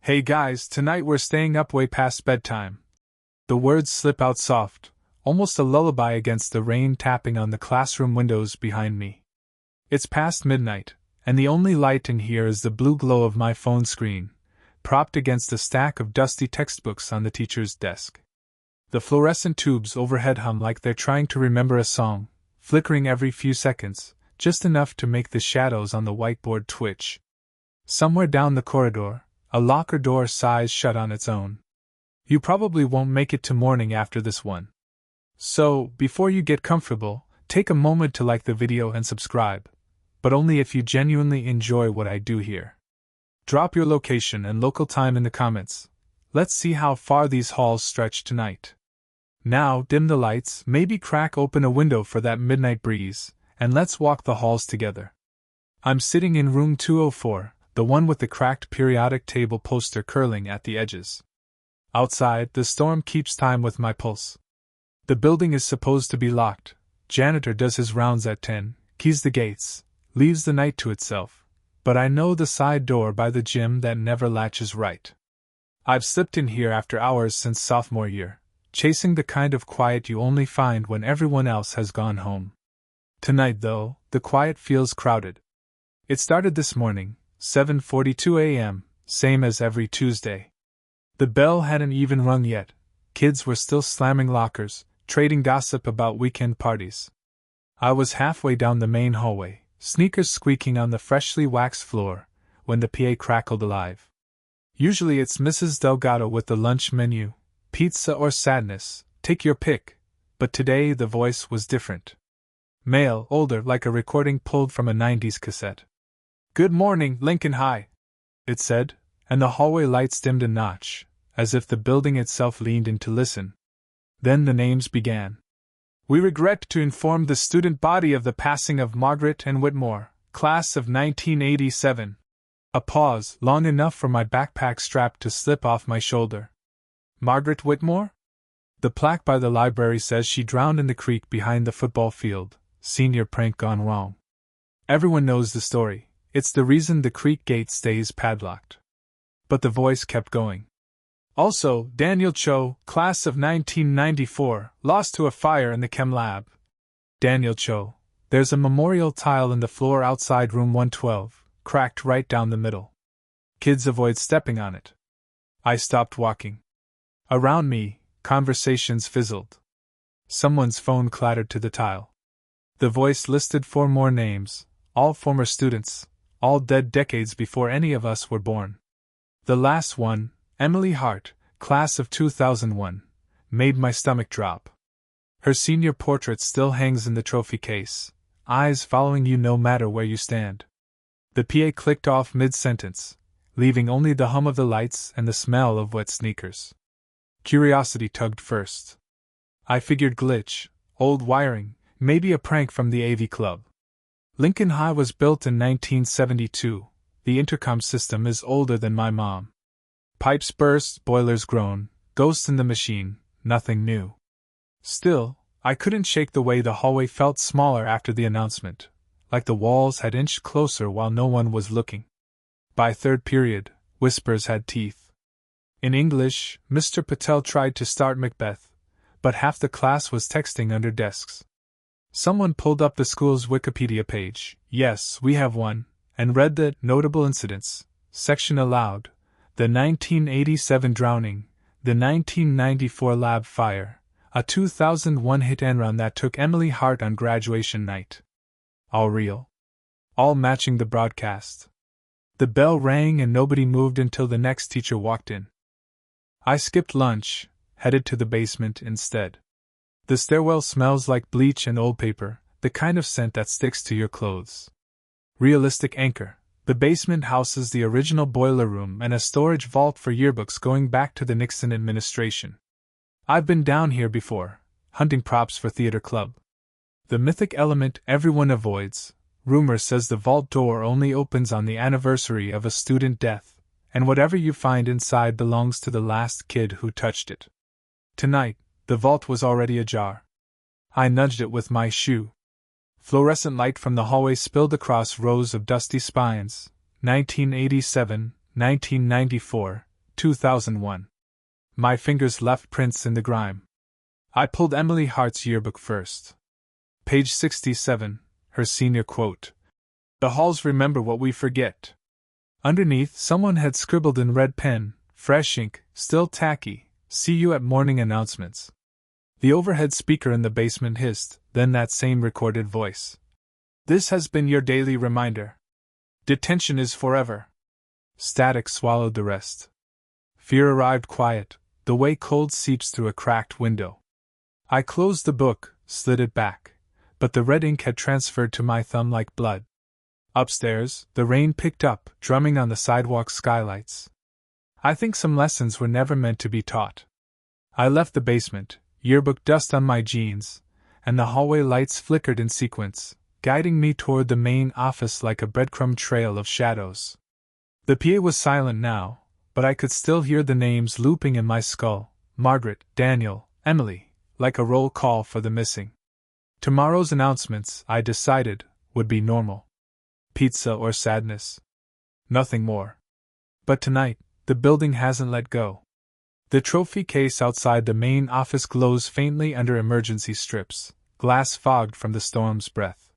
Hey guys, tonight we're staying up way past bedtime. The words slip out soft, almost a lullaby against the rain tapping on the classroom windows behind me. It's past midnight, and the only light in here is the blue glow of my phone screen, propped against a stack of dusty textbooks on the teacher's desk. The fluorescent tubes overhead hum like they're trying to remember a song, flickering every few seconds, just enough to make the shadows on the whiteboard twitch. Somewhere down the corridor, a locker door sighs shut on its own. You probably won't make it to morning after this one. So, before you get comfortable, take a moment to like the video and subscribe, but only if you genuinely enjoy what I do here. Drop your location and local time in the comments. Let's see how far these halls stretch tonight. Now, dim the lights, maybe crack open a window for that midnight breeze, and let's walk the halls together. I'm sitting in room 204, the one with the cracked periodic table poster curling at the edges. Outside, the storm keeps time with my pulse. The building is supposed to be locked. Janitor does his rounds at 10, keys the gates, leaves the night to itself. But I know the side door by the gym that never latches right. I've slipped in here after hours since sophomore year, chasing the kind of quiet you only find when everyone else has gone home. Tonight, though, the quiet feels crowded. It started this morning, 7:42 a.m., same as every Tuesday. The bell hadn't even rung yet. Kids were still slamming lockers, trading gossip about weekend parties. I was halfway down the main hallway, sneakers squeaking on the freshly waxed floor, when the PA crackled alive. Usually it's Mrs. Delgado with the lunch menu, pizza or sadness, take your pick, but today the voice was different. Male, older, like a recording pulled from a 90s cassette. "Good morning, Lincoln High," it said, and the hallway lights dimmed a notch, as if the building itself leaned in to listen. Then the names began. "We regret to inform the student body of the passing of Margaret and Whitmore, class of 1987. A pause, long enough for my backpack strap to slip off my shoulder. Margaret Whitmore? The plaque by the library says she drowned in the creek behind the football field. Senior prank gone wrong. Everyone knows the story. It's the reason the creek gate stays padlocked." But the voice kept going. "Also, Daniel Cho, class of 1994, lost to a fire in the chem lab. Daniel Cho. There's a memorial tile in the floor outside room 112, cracked right down the middle. Kids avoid stepping on it." I stopped walking. Around me, conversations fizzled. Someone's phone clattered to the tile. The voice listed 4 more names, all former students, all dead decades before any of us were born. The last one, Emily Hart, class of 2001, made my stomach drop. Her senior portrait still hangs in the trophy case, eyes following you no matter where you stand. The PA clicked off mid-sentence, leaving only the hum of the lights and the smell of wet sneakers. Curiosity tugged first. I figured glitch, old wiring, maybe a prank from the AV Club. Lincoln High was built in 1972. The intercom system is older than my mom. Pipes burst, boilers groan, ghosts in the machine, nothing new. Still, I couldn't shake the way the hallway felt smaller after the announcement, like the walls had inched closer while no one was looking. By third period, whispers had teeth. In English, Mr. Patel tried to start Macbeth, but half the class was texting under desks. Someone pulled up the school's Wikipedia page, yes, we have one, and read the Notable Incidents section aloud. The 1987 drowning, the 1994 lab fire, a 2001 hit and run that took Emily Hart on graduation night. All real. All matching the broadcast. The bell rang and nobody moved until the next teacher walked in. I skipped lunch, headed to the basement instead. The stairwell smells like bleach and old paper, the kind of scent that sticks to your clothes. Realistic anchor. The basement houses the original boiler room and a storage vault for yearbooks going back to the Nixon administration. I've been down here before, hunting props for theater club. The mythic element everyone avoids. Rumor says the vault door only opens on the anniversary of a student death, and whatever you find inside belongs to the last kid who touched it. Tonight, the vault was already ajar. I nudged it with my shoe. Fluorescent light from the hallway spilled across rows of dusty spines, 1987, 1994, 2001. My fingers left prints in the grime. I pulled Emily Hart's yearbook first. Page 67, her senior quote. The halls remember what we forget. Underneath, someone had scribbled in red pen, fresh ink, still tacky, "See you at morning announcements." The overhead speaker in the basement hissed, then that same recorded voice. "This has been your daily reminder. Detention is forever." Static swallowed the rest. Fear arrived quiet, the way cold seeps through a cracked window. I closed the book, slid it back, but the red ink had transferred to my thumb like blood. Upstairs, the rain picked up, drumming on the sidewalk skylights. I think some lessons were never meant to be taught. I left the basement, yearbook dust on my jeans, and the hallway lights flickered in sequence, guiding me toward the main office like a breadcrumb trail of shadows. The PA was silent now, but I could still hear the names looping in my skull: Margaret, Daniel, Emily, like a roll call for the missing. Tomorrow's announcements, I decided, would be normal. Pizza or sadness. Nothing more. But tonight, the building hasn't let go. The trophy case outside the main office glows faintly under emergency strips, glass fogged from the storm's breath.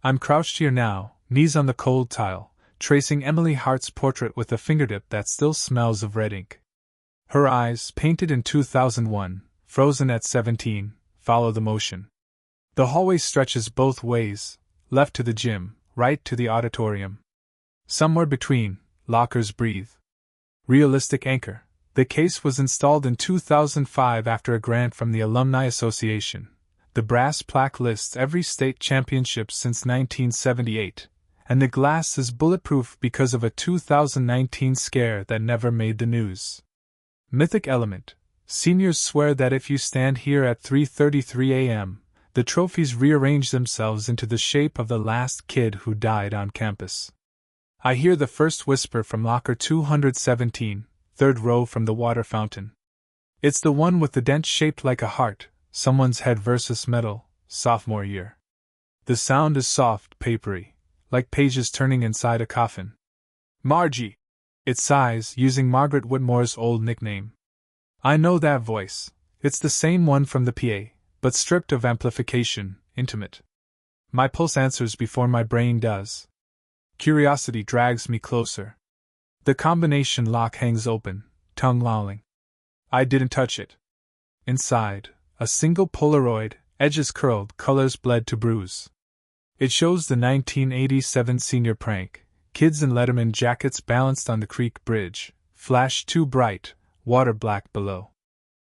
I'm crouched here now, knees on the cold tile, tracing Emily Hart's portrait with a fingertip that still smells of red ink. Her eyes, painted in 2001, frozen at 17, follow the motion. The hallway stretches both ways, left to the gym, right to the auditorium. Somewhere between, lockers breathe. Realistic anchor. The case was installed in 2005 after a grant from the Alumni Association. The brass plaque lists every state championship since 1978, and the glass is bulletproof because of a 2019 scare that never made the news. Mythic element. Seniors swear that if you stand here at 3:33 a.m., the trophies rearrange themselves into the shape of the last kid who died on campus. I hear the first whisper from locker 217, third row from the water fountain. It's the one with the dent shaped like a heart, someone's head versus metal, sophomore year. The sound is soft, papery, like pages turning inside a coffin. "Margie!" It sighs, using Margaret Whitmore's old nickname. I know that voice. It's the same one from the PA, but stripped of amplification, intimate. My pulse answers before my brain does. Curiosity drags me closer. The combination lock hangs open, tongue lolling. I didn't touch it. Inside, a single Polaroid, edges curled, colors bled to bruise. It shows the 1987 senior prank, kids in Letterman jackets balanced on the creek bridge, flash too bright, water black below.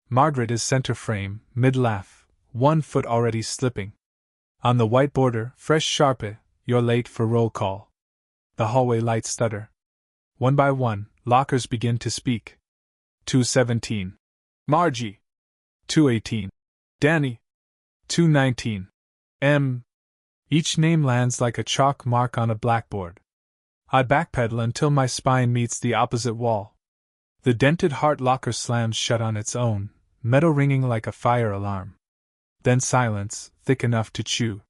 Margaret is center frame, mid-laugh, 1 foot already slipping. On the white border, fresh Sharpie, "You're late for roll call." The hallway lights stutter. One by one, lockers begin to speak. 217. Margie. 218. Danny. 219. M. Each name lands like a chalk mark on a blackboard. I backpedal until my spine meets the opposite wall. The dented heart locker slams shut on its own, metal ringing like a fire alarm. Then silence, thick enough to chew.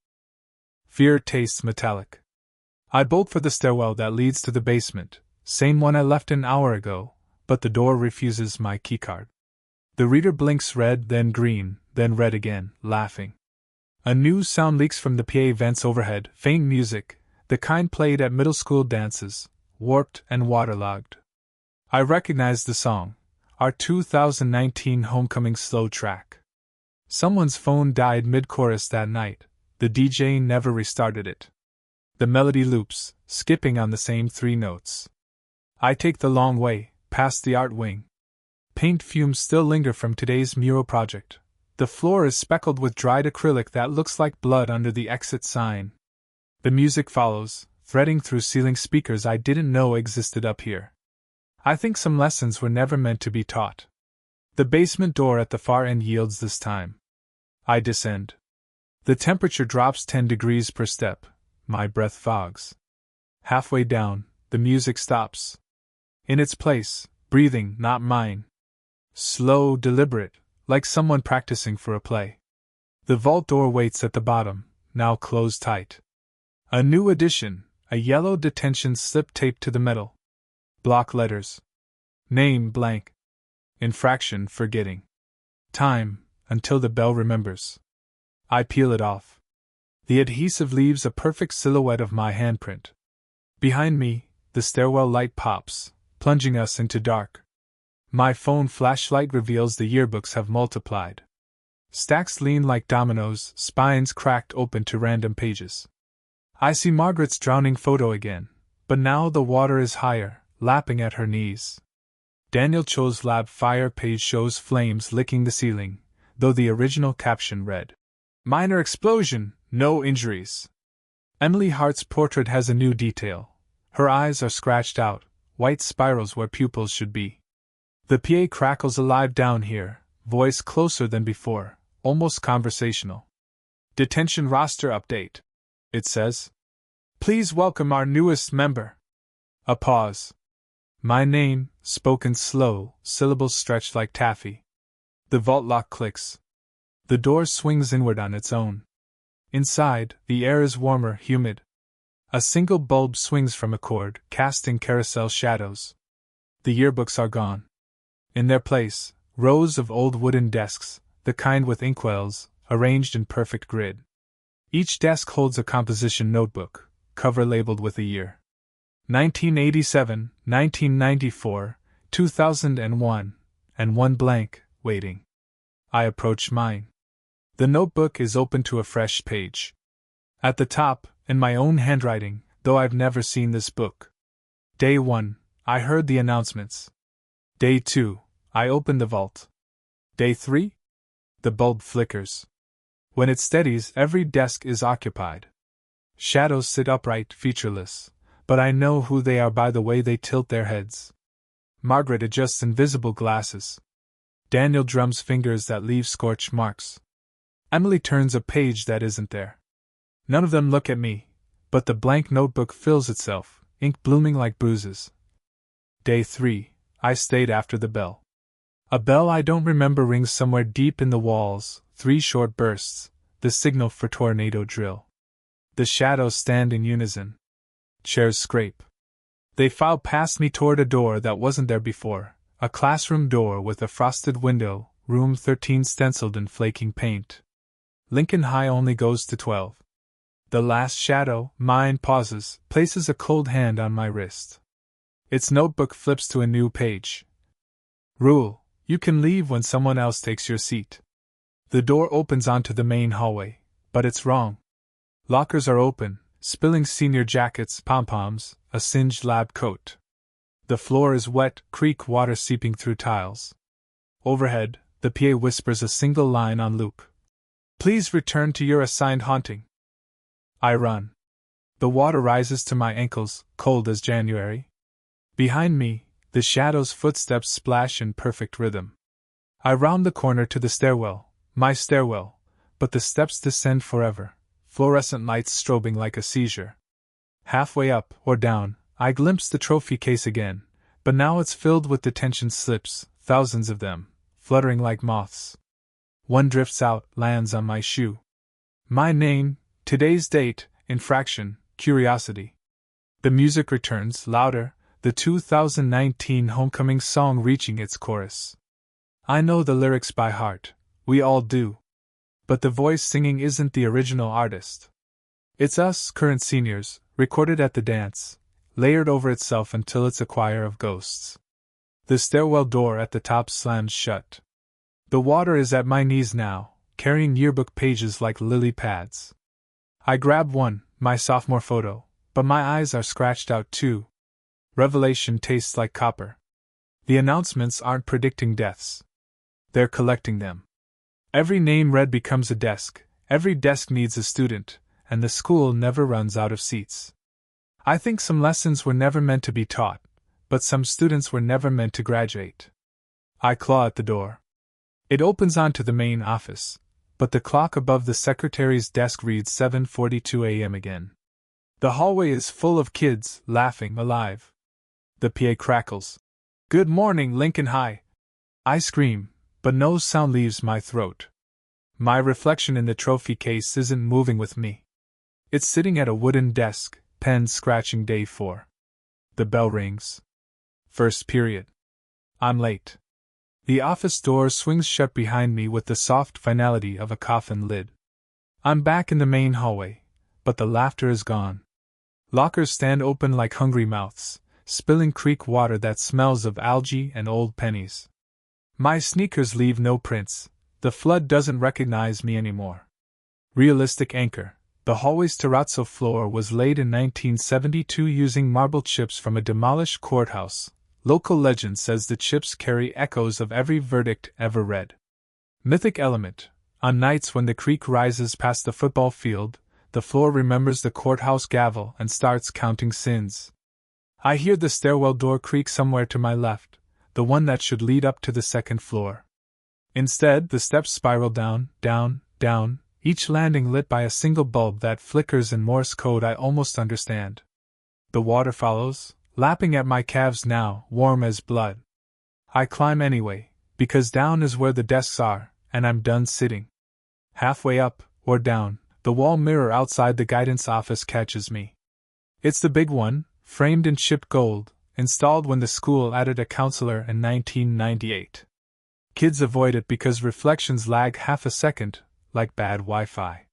Fear tastes metallic. I bolt for the stairwell that leads to the basement, same one I left an hour ago, but the door refuses my keycard. The reader blinks red, then green, then red again, laughing. A new sound leaks from the PA vents overhead, faint music, the kind played at middle school dances, warped and waterlogged. I recognize the song, our 2019 homecoming slow track. Someone's phone died mid-chorus that night, the DJ never restarted it. The melody loops, skipping on the same 3 notes. I take the long way, past the art wing. Paint fumes still linger from today's mural project. The floor is speckled with dried acrylic that looks like blood under the exit sign. The music follows, threading through ceiling speakers I didn't know existed up here. I think some lessons were never meant to be taught. The basement door at the far end yields this time. I descend. The temperature drops 10 degrees per step, my breath fogs. Halfway down, the music stops. In its place, breathing, not mine. Slow, deliberate, like someone practicing for a play. The vault door waits at the bottom, now closed tight. A new addition, a yellow detention slip taped to the metal. Block letters. Name blank. Infraction forgetting. Time, until the bell remembers. I peel it off. The adhesive leaves a perfect silhouette of my handprint. Behind me, the stairwell light pops, plunging us into dark. My phone flashlight reveals the yearbooks have multiplied. Stacks lean like dominoes, spines cracked open to random pages. I see Margaret's drowning photo again, but now the water is higher, lapping at her knees. Daniel Cho's lab fire page shows flames licking the ceiling, though the original caption read, "Minor explosion, no injuries." Emily Hart's portrait has a new detail. Her eyes are scratched out, white spirals where pupils should be. The PA crackles alive down here, voice closer than before, almost conversational. "Detention roster update," it says. "Please welcome our newest member." A pause. My name, spoken slow, syllables stretched like taffy. The vault lock clicks. The door swings inward on its own. Inside, the air is warmer, humid. A single bulb swings from a cord, casting carousel shadows. The yearbooks are gone. In their place, rows of old wooden desks, the kind with inkwells, arranged in perfect grid. Each desk holds a composition notebook, cover labeled with a year. 1987, 1994, 2001, and one blank, waiting. I approach mine. The notebook is open to a fresh page. At the top, in my own handwriting, though I've never seen this book. Day 1, I heard the announcements. Day 2, I opened the vault. Day 3? The bulb flickers. When it steadies, every desk is occupied. Shadows sit upright, featureless, but I know who they are by the way they tilt their heads. Margaret adjusts invisible glasses. Daniel drums fingers that leave scorch marks. Emily turns a page that isn't there. None of them look at me, but the blank notebook fills itself, ink blooming like bruises. Day 3, I stayed after the bell. A bell I don't remember rings somewhere deep in the walls, 3 short bursts, the signal for tornado drill. The shadows stand in unison. Chairs scrape. They file past me toward a door that wasn't there before, a classroom door with a frosted window, room 13 stenciled in flaking paint. Lincoln High only goes to 12. The last shadow, mine, pauses, places a cold hand on my wrist. Its notebook flips to a new page. Rule: you can leave when someone else takes your seat. The door opens onto the main hallway, but it's wrong. Lockers are open, spilling senior jackets, pom-poms, a singed lab coat. The floor is wet, creek water seeping through tiles. Overhead, the PA whispers a single line on loop. "Please return to your assigned haunting." I run. The water rises to my ankles, cold as January. Behind me, the shadows' footsteps splash in perfect rhythm. I round the corner to the stairwell, my stairwell, but the steps descend forever, fluorescent lights strobing like a seizure. Halfway up, or down, I glimpse the trophy case again, but now it's filled with detention slips, thousands of them, fluttering like moths. One drifts out, lands on my shoe. My name, today's date, infraction, curiosity. The music returns, louder, the 2019 homecoming song reaching its chorus. I know the lyrics by heart, we all do. But the voice singing isn't the original artist. It's us, current seniors, recorded at the dance, layered over itself until it's a choir of ghosts. The stairwell door at the top slams shut. The water is at my knees now, carrying yearbook pages like lily pads. I grab one, my sophomore photo, but my eyes are scratched out too. Revelation tastes like copper. The announcements aren't predicting deaths. They're collecting them. Every name read becomes a desk, every desk needs a student, and the school never runs out of seats. I think some lessons were never meant to be taught, but some students were never meant to graduate. I claw at the door. It opens onto the main office, but the clock above the secretary's desk reads 7:42 a.m. again. The hallway is full of kids, laughing, alive. The PA crackles. "Good morning, Lincoln High!" I scream, but no sound leaves my throat. My reflection in the trophy case isn't moving with me. It's sitting at a wooden desk, pen scratching day 4. The bell rings. First period. I'm late. The office door swings shut behind me with the soft finality of a coffin lid. I'm back in the main hallway, but the laughter is gone. Lockers stand open like hungry mouths, spilling creek water that smells of algae and old pennies. My sneakers leave no prints. The flood doesn't recognize me anymore. Realistic anchor. The hallway's terrazzo floor was laid in 1972 using marble chips from a demolished courthouse. Local legend says the chips carry echoes of every verdict ever read. Mythic element. On nights when the creek rises past the football field, the floor remembers the courthouse gavel and starts counting sins. I hear the stairwell door creak somewhere to my left, the one that should lead up to the second floor. Instead, the steps spiral down, down, down, each landing lit by a single bulb that flickers in Morse code I almost understand. The water follows, lapping at my calves now, warm as blood. I climb anyway, because down is where the desks are, and I'm done sitting. Halfway up, or down, the wall mirror outside the guidance office catches me. It's the big one, framed in chipped gold, installed when the school added a counselor in 1998. Kids avoid it because reflections lag half a second, like bad Wi-Fi.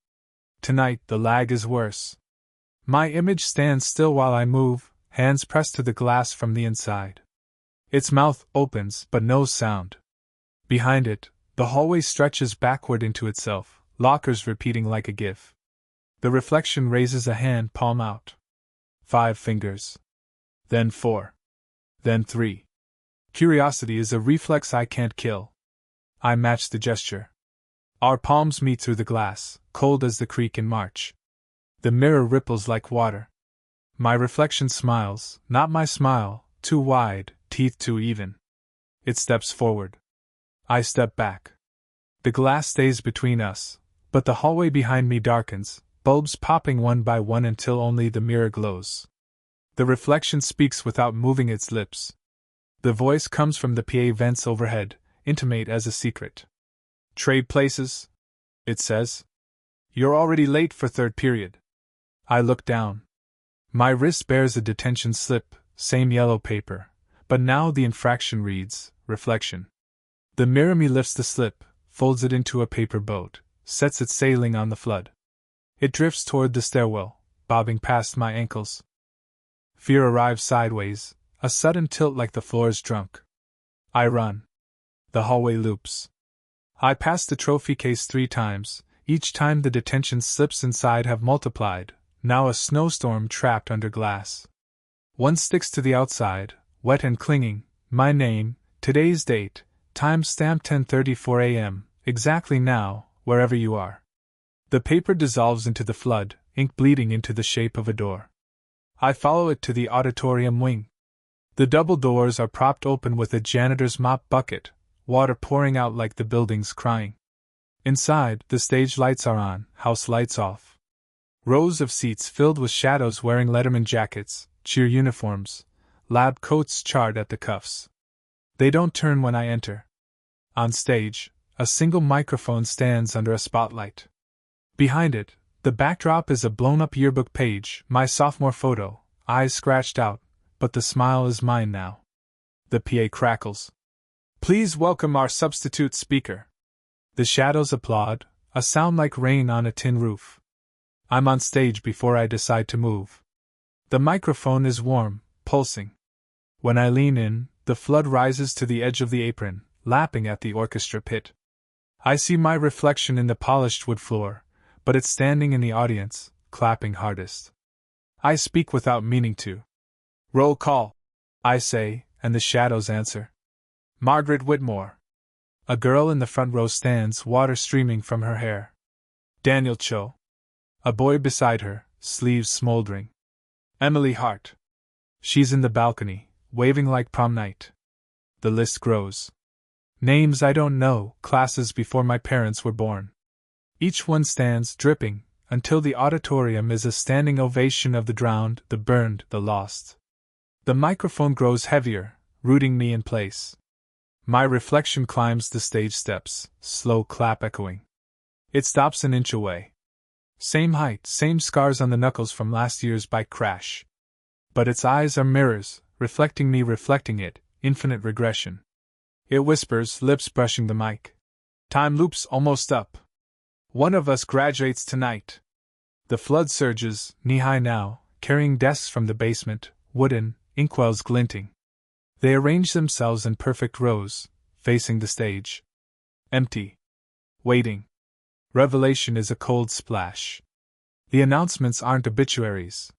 Tonight, the lag is worse. My image stands still while I move, hands pressed to the glass from the inside. Its mouth opens, but no sound. Behind it, the hallway stretches backward into itself, lockers repeating like a gif. The reflection raises a hand, palm out. 5 fingers. Then 4. Then 3. Curiosity is a reflex I can't kill. I match the gesture. Our palms meet through the glass, cold as the creek in March. The mirror ripples like water. My reflection smiles, not my smile, too wide, teeth too even. It steps forward. I step back. The glass stays between us, but the hallway behind me darkens, bulbs popping one by one until only the mirror glows. The reflection speaks without moving its lips. The voice comes from the PA vents overhead, intimate as a secret. Trade places, it says. You're already late for third period. I look down. My wrist bears a detention slip, same yellow paper, but now the infraction reads, reflection. The mirror me lifts the slip, folds it into a paper boat, sets it sailing on the flood. It drifts toward the stairwell, bobbing past my ankles. Fear arrives sideways, a sudden tilt like the floor's drunk. I run. The hallway loops. I pass the trophy case 3 times, each time the detention slips inside have multiplied, now a snowstorm trapped under glass. One sticks to the outside, wet and clinging, my name, today's date, time stamped 10:34 a.m., exactly now, wherever you are. The paper dissolves into the flood, ink bleeding into the shape of a door. I follow it to the auditorium wing. The double doors are propped open with a janitor's mop bucket, water pouring out like the building's crying. Inside, the stage lights are on, house lights off. Rows of seats filled with shadows wearing Letterman jackets, cheer uniforms, lab coats charred at the cuffs. They don't turn when I enter. On stage, a single microphone stands under a spotlight. Behind it, the backdrop is a blown-up yearbook page, my sophomore photo, eyes scratched out, but the smile is mine now. The PA crackles. Please welcome our substitute speaker. The shadows applaud, a sound like rain on a tin roof. I'm on stage before I decide to move. The microphone is warm, pulsing. When I lean in, the flood rises to the edge of the apron, lapping at the orchestra pit. I see my reflection in the polished wood floor, but it's standing in the audience, clapping hardest. I speak without meaning to. Roll call, I say, and the shadows answer. Margaret Whitmore. A girl in the front row stands, water streaming from her hair. Daniel Cho. A boy beside her, sleeves smoldering. Emily Hart. She's in the balcony, waving like prom night. The list grows. Names I don't know, classes before my parents were born. Each one stands, dripping, until the auditorium is a standing ovation of the drowned, the burned, the lost. The microphone grows heavier, rooting me in place. My reflection climbs the stage steps, slow clap echoing. It stops an inch away. Same height, same scars on the knuckles from last year's bike crash. But its eyes are mirrors, reflecting me reflecting it, infinite regression. It whispers, lips brushing the mic. Time loops almost up. One of us graduates tonight. The flood surges, knee-high now, carrying desks from the basement, wooden, inkwells glinting. They arrange themselves in perfect rows, facing the stage. Empty. Waiting. Revelation is a cold splash. The announcements aren't obituaries.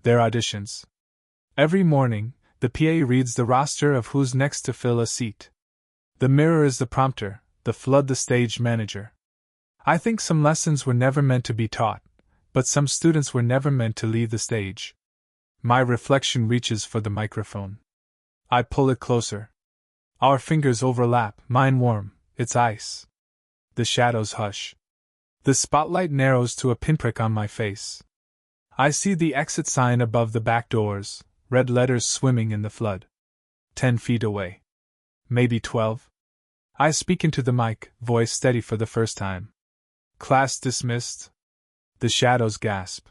They're auditions. Every morning, the PA reads the roster of who's next to fill a seat. The mirror is the prompter, the flood the stage manager. I think some lessons were never meant to be taught, but some students were never meant to leave the stage. My reflection reaches for the microphone. I pull it closer. Our fingers overlap, mine warm, it's ice. The shadows hush. The spotlight narrows to a pinprick on my face. I see the exit sign above the back doors, red letters swimming in the flood. 10 feet away. Maybe 12. I speak into the mic, voice steady for the first time. Class dismissed. The shadows gasp.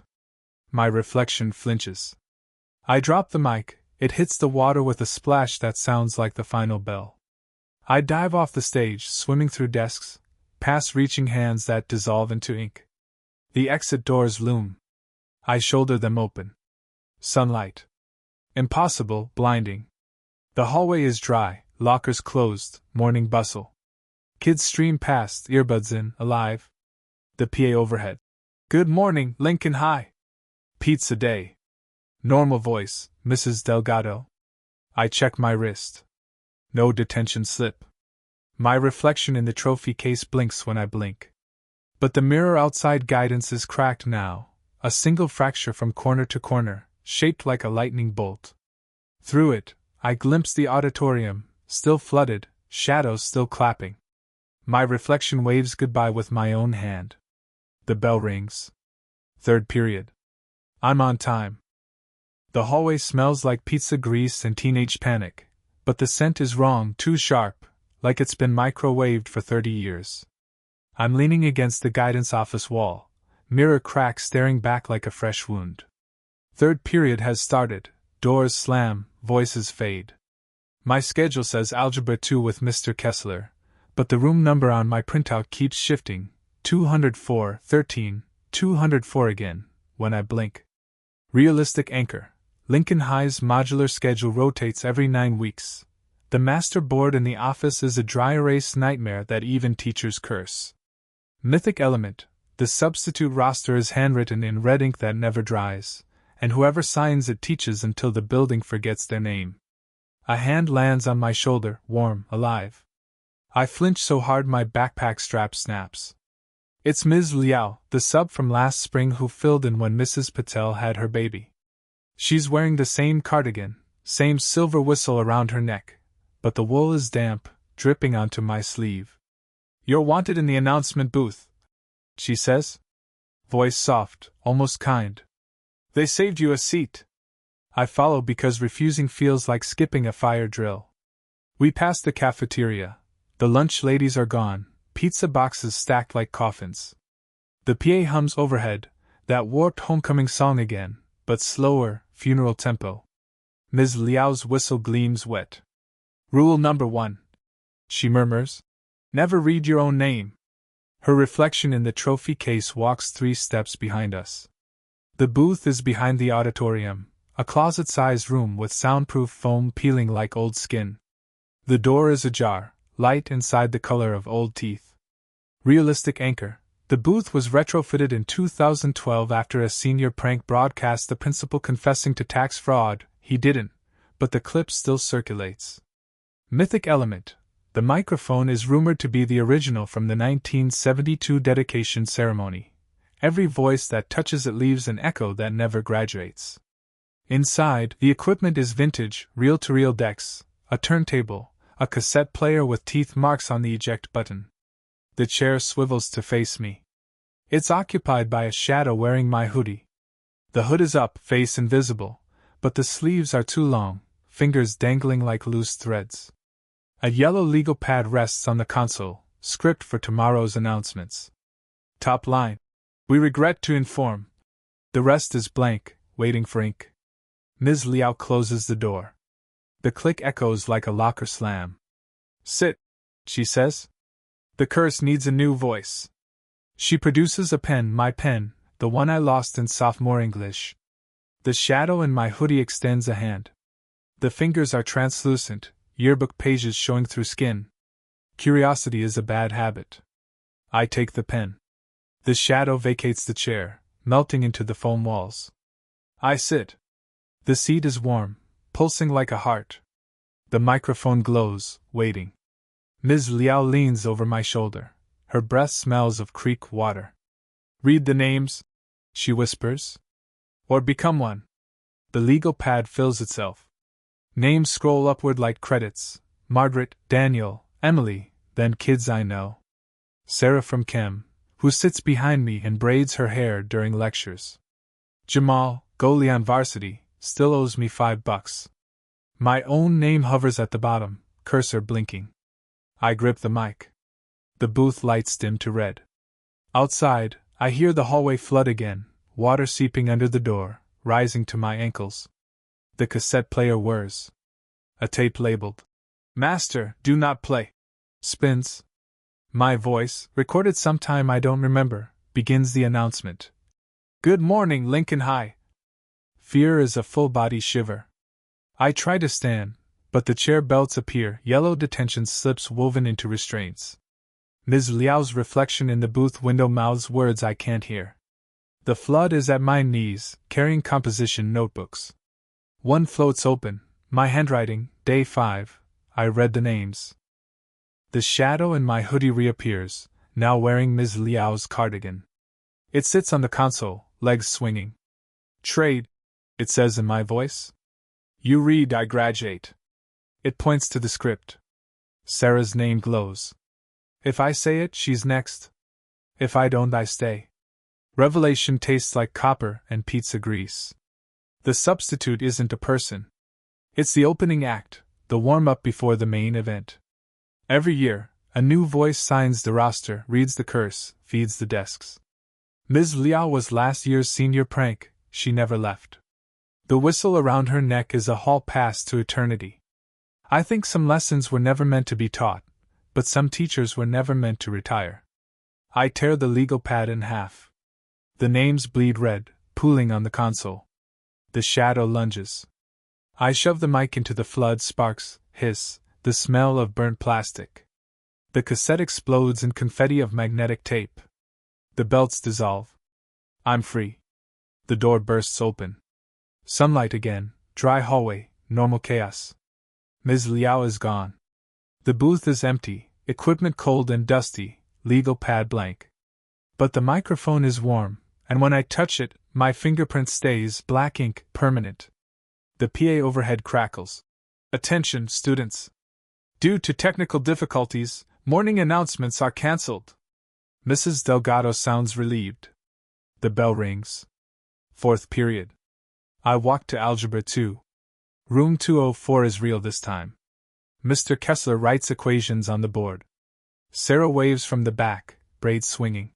My reflection flinches. I drop the mic, it hits the water with a splash that sounds like the final bell. I dive off the stage, swimming through desks, past reaching hands that dissolve into ink. The exit doors loom. I shoulder them open. Sunlight. Impossible, blinding. The hallway is dry, lockers closed, morning bustle. Kids stream past, earbuds in, alive. The PA overhead. Good morning, Lincoln High. Pizza day. Normal voice, Mrs. Delgado. I check my wrist. No detention slip. My reflection in the trophy case blinks when I blink. But the mirror outside guidance is cracked now, a single fracture from corner to corner, shaped like a lightning bolt. Through it, I glimpse the auditorium, still flooded, shadows still clapping. My reflection waves goodbye with my own hand. The bell rings. Third period. I'm on time. The hallway smells like pizza grease and teenage panic, but the scent is wrong, too sharp, like it's been microwaved for 30 years. I'm leaning against the guidance office wall, mirror crack staring back like a fresh wound. Third period has started, doors slam, voices fade. My schedule says Algebra 2 with Mr. Kessler, but the room number on my printout keeps shifting, 204, 13, 204 again, when I blink. Realistic anchor. Lincoln High's modular schedule rotates every 9 weeks. The master board in the office is a dry erase nightmare that even teachers curse. Mythic element. The substitute roster is handwritten in red ink that never dries, and whoever signs it teaches until the building forgets their name. A hand lands on my shoulder, warm, alive. I flinch so hard my backpack strap snaps. It's Ms. Liao, the sub from last spring who filled in when Mrs. Patel had her baby. She's wearing the same cardigan, same silver whistle around her neck, but the wool is damp, dripping onto my sleeve. You're wanted in the announcement booth, she says. Voice soft, almost kind. They saved you a seat. I follow because refusing feels like skipping a fire drill. We pass the cafeteria. The lunch ladies are gone, pizza boxes stacked like coffins. The PA hums overhead, that warped homecoming song again, but slower, funeral tempo. Ms. Liao's whistle gleams wet. Rule number 1. She murmurs. Never read your own name. Her reflection in the trophy case walks 3 steps behind us. The booth is behind the auditorium, a closet-sized room with soundproof foam peeling like old skin. The door is ajar, light inside the color of old teeth. Realistic anchor. The booth was retrofitted in 2012 after a senior prank broadcast the principal confessing to tax fraud. He didn't, but the clip still circulates. Mythic element. The microphone is rumored to be the original from the 1972 dedication ceremony. Every voice that touches it leaves an echo that never graduates. Inside, the equipment is vintage, reel-to-reel decks, a turntable, a cassette player with teeth marks on the eject button. The chair swivels to face me. It's occupied by a shadow wearing my hoodie. The hood is up, face invisible, but the sleeves are too long, fingers dangling like loose threads. A yellow legal pad rests on the console, script for tomorrow's announcements. Top line. We regret to inform. The rest is blank, waiting for ink. Ms. Liao closes the door. The click echoes like a locker slam. Sit, she says. The curse needs a new voice. She produces a pen, my pen, the one I lost in sophomore English. The shadow in my hoodie extends a hand. The fingers are translucent, yearbook pages showing through skin. Curiosity is a bad habit. I take the pen. The shadow vacates the chair, melting into the foam walls. I sit. The seat is warm, pulsing like a heart. The microphone glows, waiting. Ms. Liao leans over my shoulder. Her breath smells of creek water. Read the names, she whispers. Or become one. The legal pad fills itself. Names scroll upward like credits. Margaret, Daniel, Emily, then kids I know. Sarah from Chem, who sits behind me and braids her hair during lectures. Jamal, goalie on varsity, still owes me $5. My own name hovers at the bottom, cursor blinking. I grip the mic. The booth lights dim to red. Outside, I hear the hallway flood again, water seeping under the door, rising to my ankles. The cassette player whirs. A tape labeled, "Master, do not play," spins. My voice, recorded sometime I don't remember, begins the announcement. Good morning, Lincoln High. Fear is a full-body shiver. I try to stand, but the chair belts appear, yellow detention slips woven into restraints. Ms. Liao's reflection in the booth window mouths words I can't hear. The flood is at my knees, carrying composition notebooks. One floats open, my handwriting, day 5, I read the names. The shadow in my hoodie reappears, now wearing Ms. Liao's cardigan. It sits on the console, legs swinging. Trade, it says in my voice. You read, I graduate. It points to the script. Sarah's name glows. If I say it, she's next. If I don't, I stay. Revelation tastes like copper and pizza grease. The substitute isn't a person. It's the opening act, the warm-up before the main event. Every year, a new voice signs the roster, reads the curse, feeds the desks. Ms. Liao was last year's senior prank, she never left. The whistle around her neck is a hall pass to eternity. I think some lessons were never meant to be taught, but some teachers were never meant to retire. I tear the legal pad in half. The names bleed red, pooling on the console. The shadow lunges. I shove the mic into the flood, sparks hiss, the smell of burnt plastic. The cassette explodes in confetti of magnetic tape. The belts dissolve. I'm free. The door bursts open. Sunlight again, dry hallway, normal chaos. Ms. Liao is gone. The booth is empty, equipment cold and dusty, legal pad blank. But the microphone is warm, and when I touch it, my fingerprint stays, black ink, permanent. The PA overhead crackles. Attention, students. Due to technical difficulties, morning announcements are cancelled. Mrs. Delgado sounds relieved. The bell rings. 4th period. I walk to Algebra 2. Room 204 is real this time. Mr. Kessler writes equations on the board. Sarah waves from the back, braids swinging.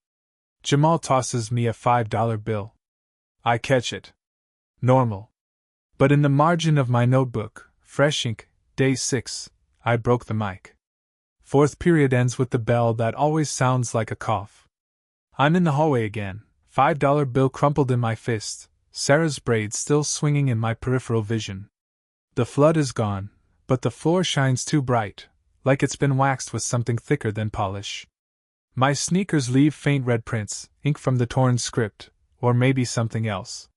Jamal tosses me a $5 bill. I catch it. Normal. But in the margin of my notebook, fresh ink, day 6, I broke the mic. 4th period ends with the bell that always sounds like a cough. I'm in the hallway again, $5 bill crumpled in my fist, Sarah's braids still swinging in my peripheral vision. The flood is gone, but the floor shines too bright, like it's been waxed with something thicker than polish. My sneakers leave faint red prints, ink from the torn script, or maybe something else.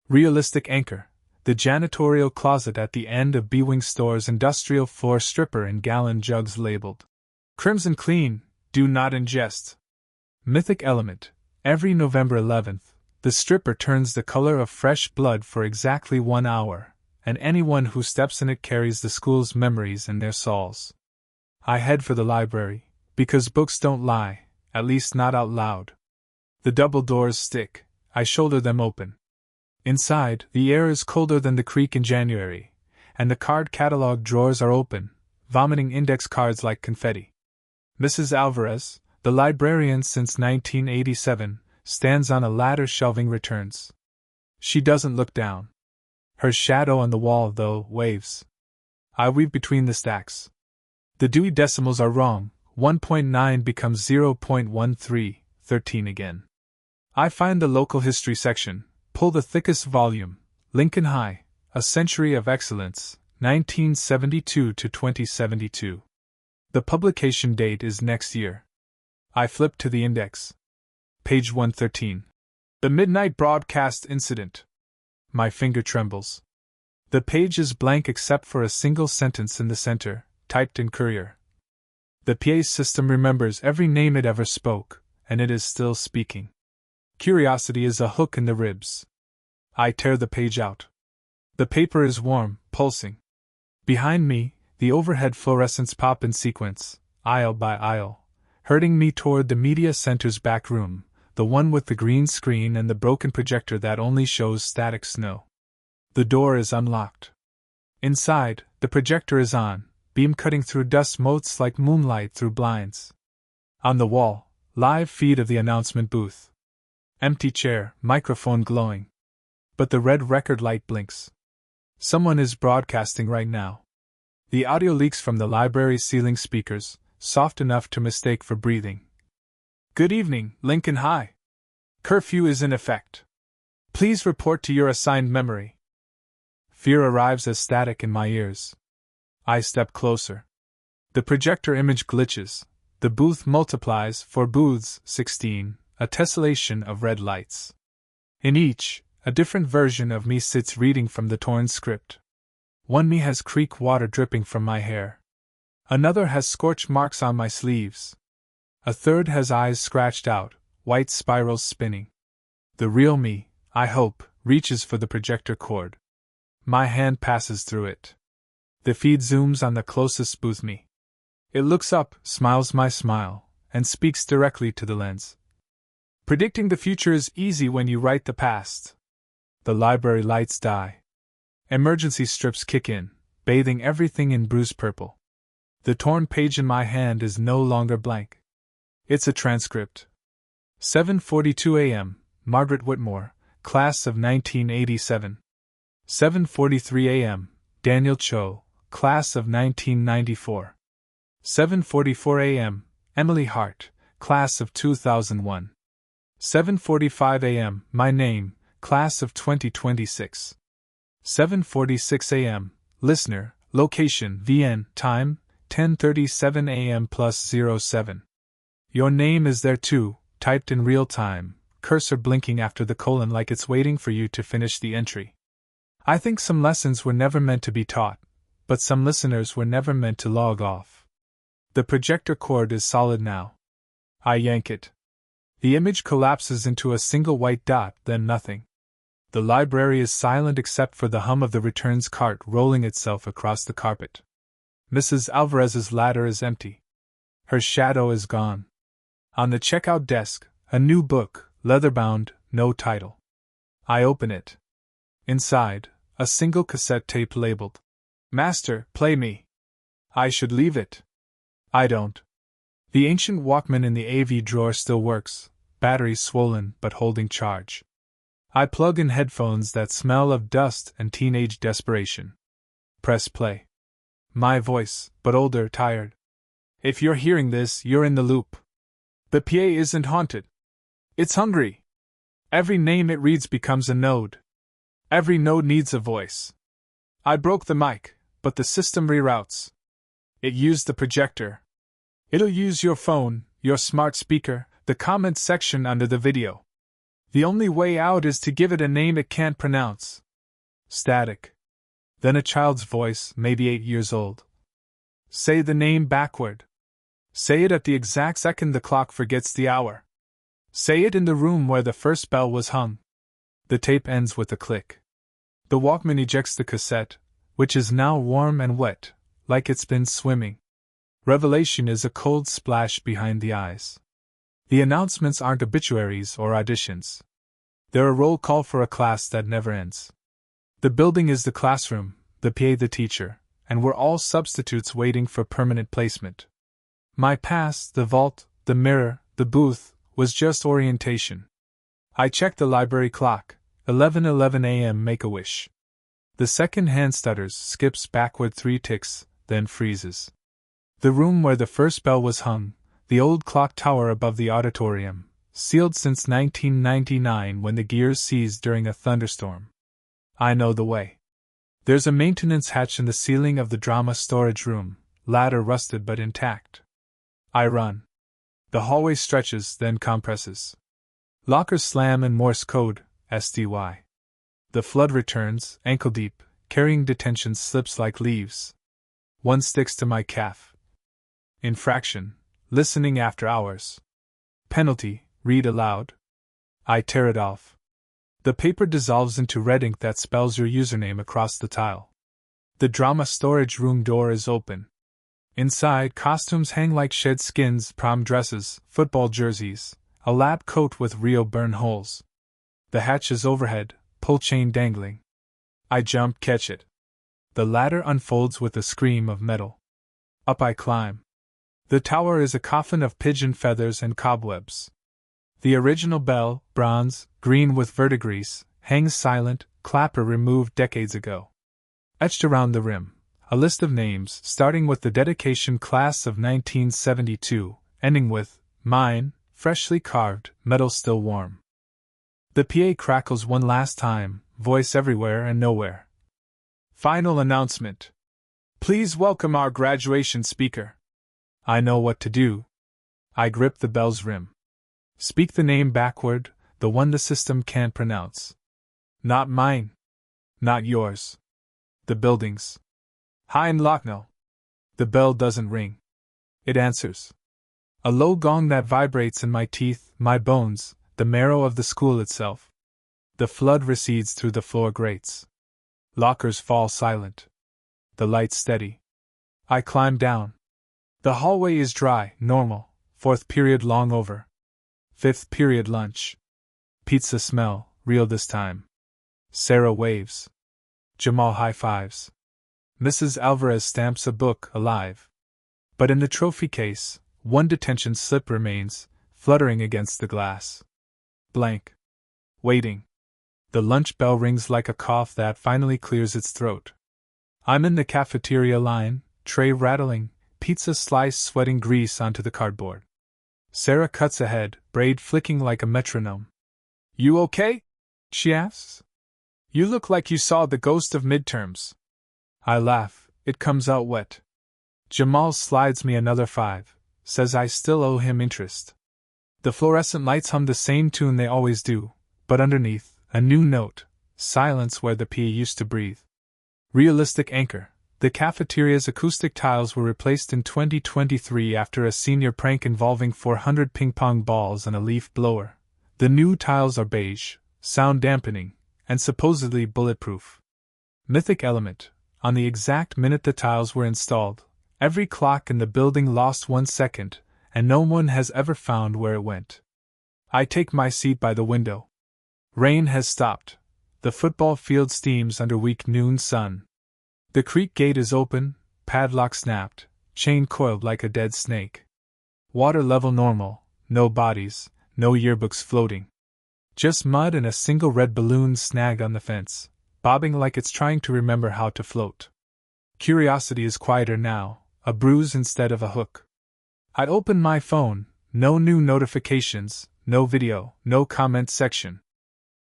Realistic anchor, the janitorial closet at the end of B-Wing Store's industrial floor stripper in gallon jugs labeled Crimson Clean, do not ingest. Mythic element, every November 11th, the stripper turns the color of fresh blood for exactly 1 hour, and anyone who steps in it carries the school's memories in their souls. I head for the library, because books don't lie, at least not out loud. The double doors stick, I shoulder them open. Inside, the air is colder than the creek in January, and the card catalog drawers are open, vomiting index cards like confetti. Mrs. Alvarez, the librarian since 1987, stands on a ladder shelving returns. She doesn't look down. Her shadow on the wall, though, waves. I weave between the stacks. The Dewey decimals are wrong, 1.9 becomes 0.13, 13 again. I find the local history section, pull the thickest volume, Lincoln High, A Century of Excellence, 1972 to 2072. The publication date is next year. I flip to the index. Page 113. The Midnight Broadcast Incident. My finger trembles. The page is blank except for a single sentence in the center, typed in Courier. The PA system remembers every name it ever spoke, and it is still speaking. Curiosity is a hook in the ribs. I tear the page out. The paper is warm, pulsing. Behind me, the overhead fluorescents pop in sequence, aisle by aisle, herding me toward the media center's back room, the one with the green screen and the broken projector that only shows static snow. The door is unlocked. Inside, the projector is on, beam cutting through dust motes like moonlight through blinds. On the wall, live feed of the announcement booth. Empty chair, microphone glowing. But the red record light blinks. Someone is broadcasting right now. The audio leaks from the library's ceiling speakers, soft enough to mistake for breathing. Good evening, Lincoln High. Curfew is in effect. Please report to your assigned memory. Fear arrives as static in my ears. I step closer. The projector image glitches. The booth multiplies, for booths, 16, a tessellation of red lights. In each, a different version of me sits reading from the torn script. One me has creek water dripping from my hair. Another has scorch marks on my sleeves. A third has eyes scratched out, white spirals spinning. The real me, I hope, reaches for the projector cord. My hand passes through it. The feed zooms on the closest booth me. It looks up, smiles my smile, and speaks directly to the lens. Predicting the future is easy when you write the past. The library lights die. Emergency strips kick in, bathing everything in bruised purple. The torn page in my hand is no longer blank. It's a transcript. 7:42 a.m., Margaret Whitmore, class of 1987. 7:43 a.m., Daniel Cho, class of 1994. 7:44 a.m., Emily Hart, class of 2001. 7:45 a.m., my name, class of 2026. 7:46 a.m., listener, location VN, time, 10:37 a.m. plus 07. Your name is there too, typed in real time, cursor blinking after the colon like it's waiting for you to finish the entry. I think some lessons were never meant to be taught, but some listeners were never meant to log off. The projector cord is solid now. I yank it. The image collapses into a single white dot, then nothing. The library is silent except for the hum of the returns cart rolling itself across the carpet. Mrs. Alvarez's ladder is empty. Her shadow is gone. On the checkout desk, a new book, leather-bound, no title. I open it. Inside, a single cassette tape labeled, "Master, play me." I should leave it. I don't. The ancient Walkman in the AV drawer still works, battery swollen but holding charge. I plug in headphones that smell of dust and teenage desperation. Press play. My voice, but older, tired. If you're hearing this, you're in the loop. The PA isn't haunted. It's hungry. Every name it reads becomes a node. Every node needs a voice. I broke the mic, but the system reroutes. It used the projector. It'll use your phone, your smart speaker, the comment section under the video. The only way out is to give it a name it can't pronounce. Static. Then a child's voice, maybe 8 years old. Say the name backward. Say it at the exact second the clock forgets the hour. Say it in the room where the first bell was hung. The tape ends with a click. The Walkman ejects the cassette, which is now warm and wet, like it's been swimming. Revelation is a cold splash behind the eyes. The announcements aren't obituaries or auditions. They're a roll call for a class that never ends. The building is the classroom, the PA the teacher, and we're all substitutes waiting for permanent placement. My past, the vault, the mirror, the booth, was just orientation. I check the library clock, 11:11 a.m. Make-A-Wish. The second hand stutters, skips backward 3 ticks, then freezes. The room where the first bell was hung, the old clock tower above the auditorium, sealed since 1999 when the gears seized during a thunderstorm. I know the way. There's a maintenance hatch in the ceiling of the drama storage room, ladder rusted but intact. I run. The hallway stretches, then compresses. Lockers slam in Morse code, SDY. The flood returns, ankle deep, carrying detention slips like leaves. One sticks to my calf. Infraction, listening after hours. Penalty, read aloud. I tear it off. The paper dissolves into red ink that spells your username across the tile. The drama storage room door is open. Inside, costumes hang like shed skins, prom dresses, football jerseys, a lab coat with Rio burn holes. The hatch is overhead, pull chain dangling. I jump, catch it. The ladder unfolds with a scream of metal. Up I climb. The tower is a coffin of pigeon feathers and cobwebs. The original bell, bronze, green with verdigris, hangs silent, clapper removed decades ago. Etched around the rim, a list of names, starting with the dedication class of 1972, ending with, mine, freshly carved, metal still warm. The PA crackles one last time, voice everywhere and nowhere. Final announcement. Please welcome our graduation speaker. I know what to do. I grip the bell's rim. Speak the name backward, the one the system can't pronounce. Not mine. Not yours. The building's. Hein Lochno. The bell doesn't ring. It answers. A low gong that vibrates in my teeth, my bones, the marrow of the school itself. The flood recedes through the floor grates. Lockers fall silent. The lights steady. I climb down. The hallway is dry, normal, 4th period long over. 5th period lunch. Pizza smell, real this time. Sarah waves. Jamal high fives. Mrs. Alvarez stamps a book, alive. But in the trophy case, one detention slip remains, fluttering against the glass. Blank. Waiting. The lunch bell rings like a cough that finally clears its throat. I'm in the cafeteria line, tray rattling, pizza slice sweating grease onto the cardboard. Sarah cuts ahead, braid flicking like a metronome. You okay? She asks. You look like you saw the ghost of midterms. I laugh, it comes out wet. Jamal slides me another 5, says I still owe him interest. The fluorescent lights hum the same tune they always do, but underneath, a new note, silence where the P used to breathe. Realistic anchor. The cafeteria's acoustic tiles were replaced in 2023 after a senior prank involving 400 ping-pong balls and a leaf blower. The new tiles are beige, sound dampening, and supposedly bulletproof. Mythic element. On the exact minute the tiles were installed, every clock in the building lost 1 second, and no one has ever found where it went. I take my seat by the window. Rain has stopped. The football field steams under weak noon sun. The creek gate is open, padlock snapped, chain coiled like a dead snake. Water level normal, no bodies, no yearbooks floating. Just mud and a single red balloon snag on the fence, bobbing like it's trying to remember how to float. Curiosity is quieter now, a bruise instead of a hook. I open my phone, no new notifications, no video, no comment section.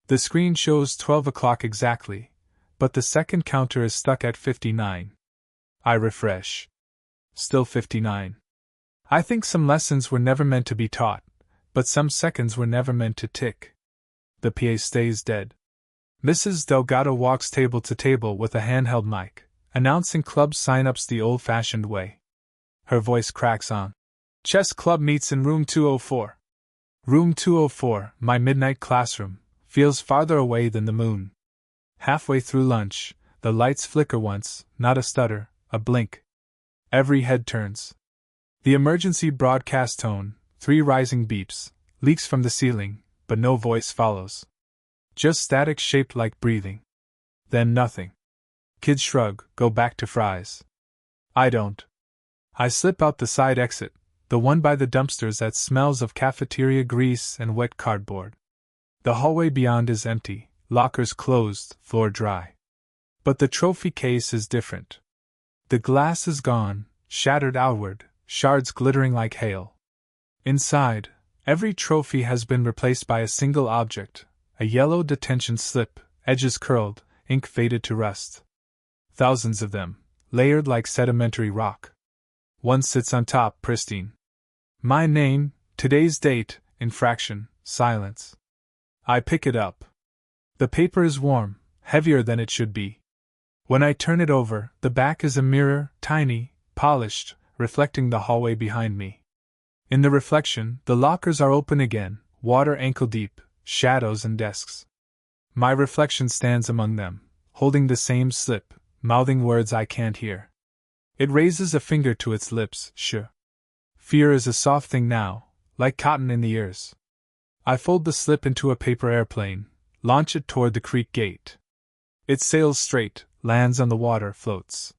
The screen shows 12 o'clock exactly, but the second counter is stuck at 59. I refresh. Still 59. I think some lessons were never meant to be taught, but some seconds were never meant to tick. The PA stays dead. Mrs. Delgado walks table to table with a handheld mic, announcing club sign-ups the old-fashioned way. Her voice cracks on. Chess club meets in room 204. Room 204, my midnight classroom, feels farther away than the moon. Halfway through lunch, the lights flicker once, not a stutter, a blink. Every head turns. The emergency broadcast tone, 3 rising beeps, leaks from the ceiling, but no voice follows. Just static shaped like breathing. Then nothing. Kids shrug, go back to fries. I don't. I slip out the side exit, the one by the dumpsters that smells of cafeteria grease and wet cardboard. The hallway beyond is empty, lockers closed, floor dry. But the trophy case is different. The glass is gone, shattered outward, shards glittering like hail. Inside, every trophy has been replaced by a single object, a yellow detention slip, edges curled, ink faded to rust. Thousands of them, layered like sedimentary rock. One sits on top, pristine. My name, today's date, infraction, silence. I pick it up. The paper is warm, heavier than it should be. When I turn it over, the back is a mirror, tiny, polished, reflecting the hallway behind me. In the reflection, the lockers are open again, water ankle deep, shadows and desks. My reflection stands among them, holding the same slip, mouthing words I can't hear. It raises a finger to its lips, shh. Fear is a soft thing now, like cotton in the ears. I fold the slip into a paper airplane, launch it toward the creek gate. It sails straight, lands on the water, floats.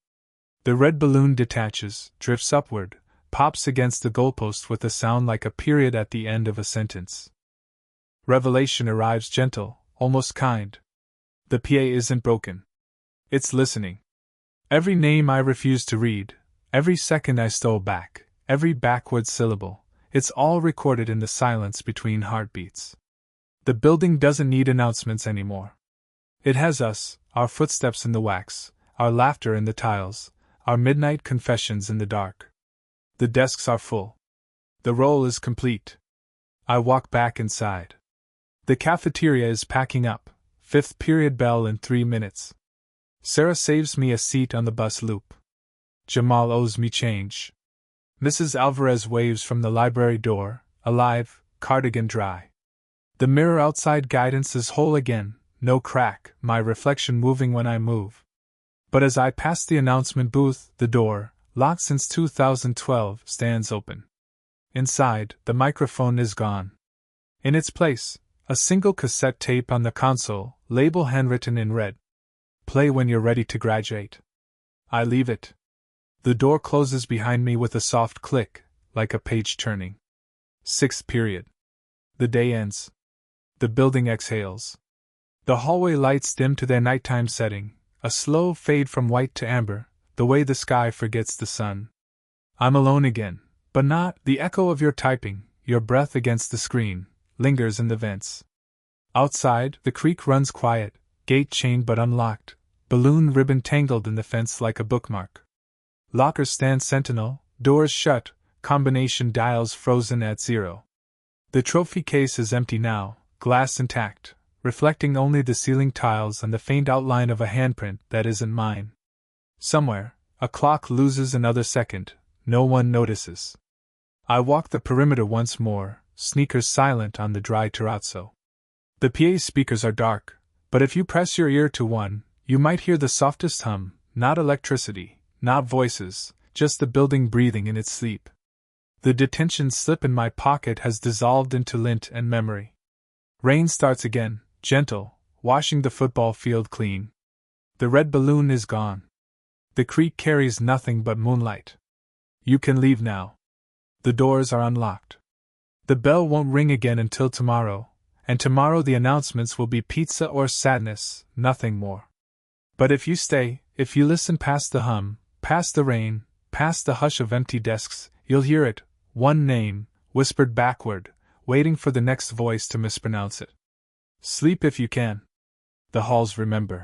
The red balloon detaches, drifts upward, pops against the goalpost with a sound like a period at the end of a sentence. Revelation arrives gentle, almost kind. The PA isn't broken. It's listening. Every name I refused to read, every second I stole back, every backward syllable, it's all recorded in the silence between heartbeats. The building doesn't need announcements anymore. It has us, our footsteps in the wax, our laughter in the tiles, our midnight confessions in the dark. The desks are full. The roll is complete. I walk back inside. The cafeteria is packing up, 5th period bell in 3 minutes. Sarah saves me a seat on the bus loop. Jamal owes me change. Mrs. Alvarez waves from the library door, alive, cardigan dry. The mirror outside guidance is whole again, no crack, my reflection moving when I move. But as I pass the announcement booth, the door, locked since 2012, stands open. Inside, the microphone is gone. In its place, a single cassette tape on the console, label handwritten in red. Play when you're ready to graduate. I leave it. The door closes behind me with a soft click, like a page turning. 6th period. The day ends. The building exhales. The hallway lights dim to their nighttime setting, a slow fade from white to amber, the way the sky forgets the sun. I'm alone again, but not. The echo of your typing, your breath against the screen, lingers in the vents. Outside, the creek runs quiet, gate chained but unlocked, balloon ribbon tangled in the fence like a bookmark. Lockers stand sentinel, doors shut, combination dials frozen at 0. The trophy case is empty now, glass intact, reflecting only the ceiling tiles and the faint outline of a handprint that isn't mine. Somewhere, a clock loses another second, no one notices. I walk the perimeter once more, sneakers silent on the dry terrazzo. The PA speakers are dark, but if you press your ear to one, you might hear the softest hum, not electricity, not voices, just the building breathing in its sleep. The detention slip in my pocket has dissolved into lint and memory. Rain starts again, gentle, washing the football field clean. The red balloon is gone. The creek carries nothing but moonlight. You can leave now. The doors are unlocked. The bell won't ring again until tomorrow, and tomorrow the announcements will be pizza or sadness, nothing more. But if you stay, if you listen past the hum, past the rain, past the hush of empty desks, you'll hear it, one name, whispered backward, waiting for the next voice to mispronounce it. Sleep if you can. The halls remember.